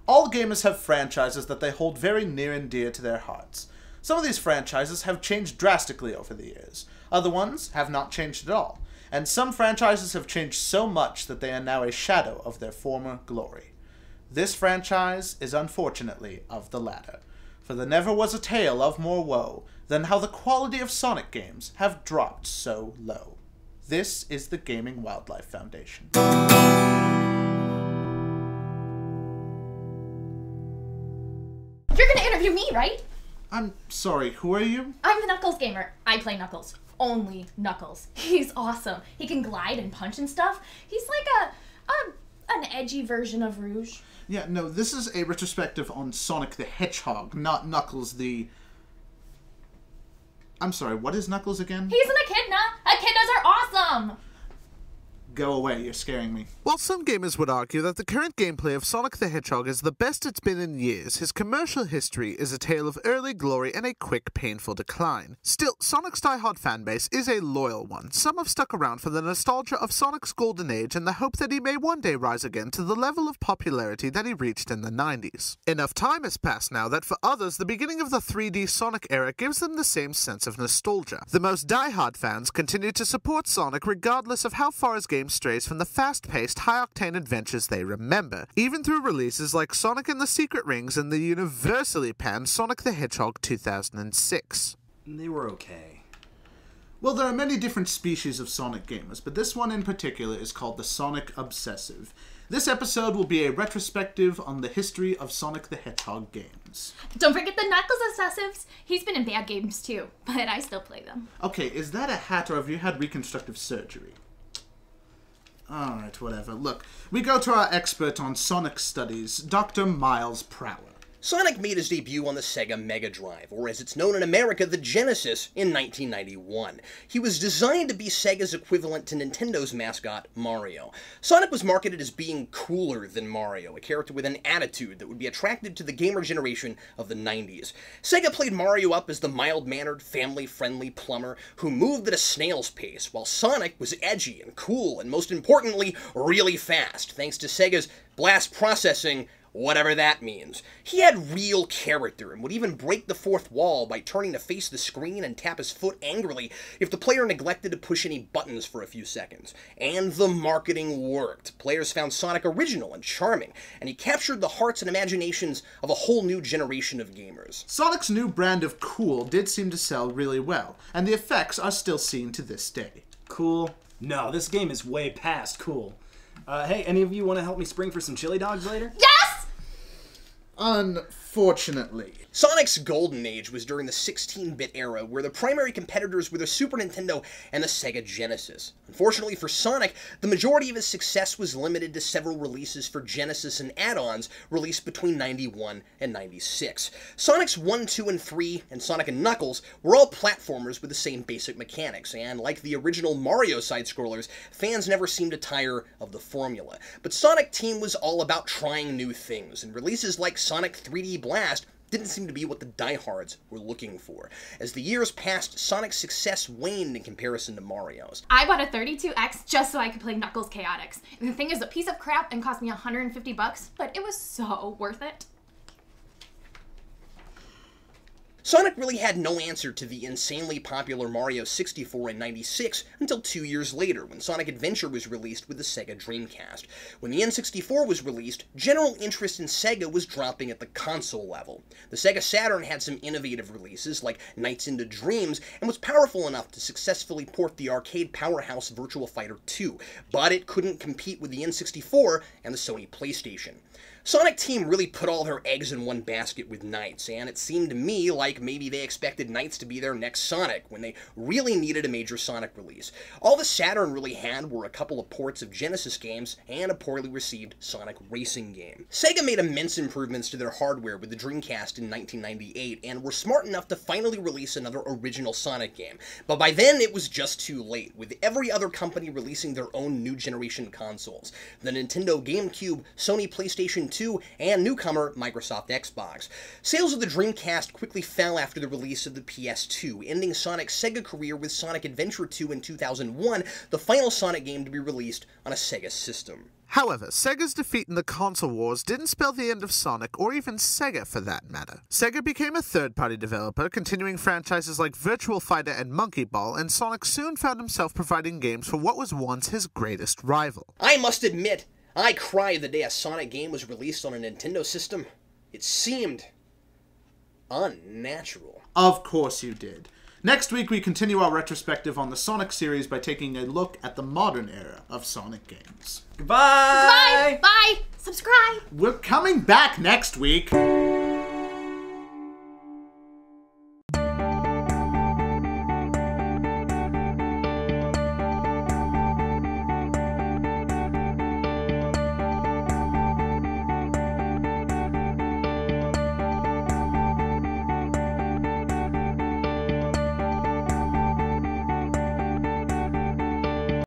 All gamers have franchises that they hold very near and dear to their hearts. Some of these franchises have changed drastically over the years. Other ones have not changed at all. And some franchises have changed so much that they are now a shadow of their former glory. This franchise is unfortunately of the latter. For there never was a tale of more woe than how the quality of Sonic games have dropped so low. This is the Gaming Wildlife Foundation. You're gonna interview me, right? I'm sorry, who are you? I'm the Knuckles gamer. I play Knuckles. Only Knuckles. He's awesome. He can glide and punch and stuff. He's like an edgy version of Rouge. Yeah, no, this is a retrospective on Sonic the Hedgehog, not Knuckles the... I'm sorry, what is Knuckles again? He's an echidna. Echidnas are awesome. Go away, you're scaring me. While some gamers would argue that the current gameplay of Sonic the Hedgehog is the best it's been in years, his commercial history is a tale of early glory and a quick, painful decline. Still, Sonic's diehard fanbase is a loyal one. Some have stuck around for the nostalgia of Sonic's golden age and the hope that he may one day rise again to the level of popularity that he reached in the 90s. Enough time has passed now that for others, the beginning of the 3D Sonic era gives them the same sense of nostalgia. The most diehard fans continue to support Sonic regardless of how far his game strays from the fast-paced, high-octane adventures they remember, even through releases like Sonic and the Secret Rings and the universally panned Sonic the Hedgehog 2006. They were okay. Well, there are many different species of Sonic gamers, but this one in particular is called the Sonic Obsessive. This episode will be a retrospective on the history of Sonic the Hedgehog games. Don't forget the Knuckles Obsessives. He's been in bad games too, but I still play them. Okay, is that a hat or have you had reconstructive surgery? Alright, whatever. Look, we go to our expert on Sonic studies, Dr. Miles Prower. Sonic made his debut on the Sega Mega Drive, or as it's known in America, the Genesis, in 1991. He was designed to be Sega's equivalent to Nintendo's mascot, Mario. Sonic was marketed as being cooler than Mario, a character with an attitude that would be attractive to the gamer generation of the 90s. Sega played Mario up as the mild-mannered, family-friendly plumber who moved at a snail's pace, while Sonic was edgy and cool, and most importantly, really fast, thanks to Sega's blast processing, whatever that means. He had real character and would even break the fourth wall by turning to face the screen and tap his foot angrily if the player neglected to push any buttons for a few seconds. And the marketing worked. Players found Sonic original and charming, and he captured the hearts and imaginations of a whole new generation of gamers. Sonic's new brand of cool did seem to sell really well, and the effects are still seen to this day. Cool? No, this game is way past cool. Hey, any of you want to help me spring for some chili dogs later? Yes! Unfortunately. Sonic's golden age was during the 16-bit era, where the primary competitors were the Super Nintendo and the Sega Genesis. Unfortunately for Sonic, the majority of his success was limited to several releases for Genesis and add-ons released between 91 and 96. Sonic's 1, 2, and 3, and Sonic and Knuckles were all platformers with the same basic mechanics, and like the original Mario side-scrollers, fans never seemed to tire of the formula. But Sonic Team was all about trying new things, and releases like Sonic 3D Blast didn't seem to be what the diehards were looking for. As the years passed, Sonic's success waned in comparison to Mario's. I bought a 32X just so I could play Knuckles Chaotix. And the thing is a piece of crap and cost me $150, but it was so worth it. Sonic really had no answer to the insanely popular Mario 64 in '96 until 2 years later, when Sonic Adventure was released with the Sega Dreamcast. When the N64 was released, general interest in Sega was dropping at the console level. The Sega Saturn had some innovative releases, like Nights into Dreams, and was powerful enough to successfully port the arcade powerhouse Virtua Fighter 2, but it couldn't compete with the N64 and the Sony PlayStation. Sonic Team really put all their eggs in one basket with Knights, and it seemed to me like maybe they expected Knights to be their next Sonic, when they really needed a major Sonic release. All the Saturn really had were a couple of ports of Genesis games, and a poorly received Sonic racing game. Sega made immense improvements to their hardware with the Dreamcast in 1998, and were smart enough to finally release another original Sonic game. But by then, it was just too late, with every other company releasing their own new generation consoles. The Nintendo GameCube, Sony PlayStation 2, and newcomer Microsoft Xbox. Sales of the Dreamcast quickly fell after the release of the PS2, ending Sonic's Sega career with Sonic Adventure 2 in 2001, the final Sonic game to be released on a Sega system. However, Sega's defeat in the console wars didn't spell the end of Sonic, or even Sega for that matter. Sega became a third-party developer, continuing franchises like Virtual Fighter and Monkey Ball, and Sonic soon found himself providing games for what was once his greatest rival. I must admit, I cried the day a Sonic game was released on a Nintendo system. It seemed unnatural. Of course you did. Next week, we continue our retrospective on the Sonic series by taking a look at the modern era of Sonic games. Goodbye! Bye! Bye! Subscribe! We're coming back next week!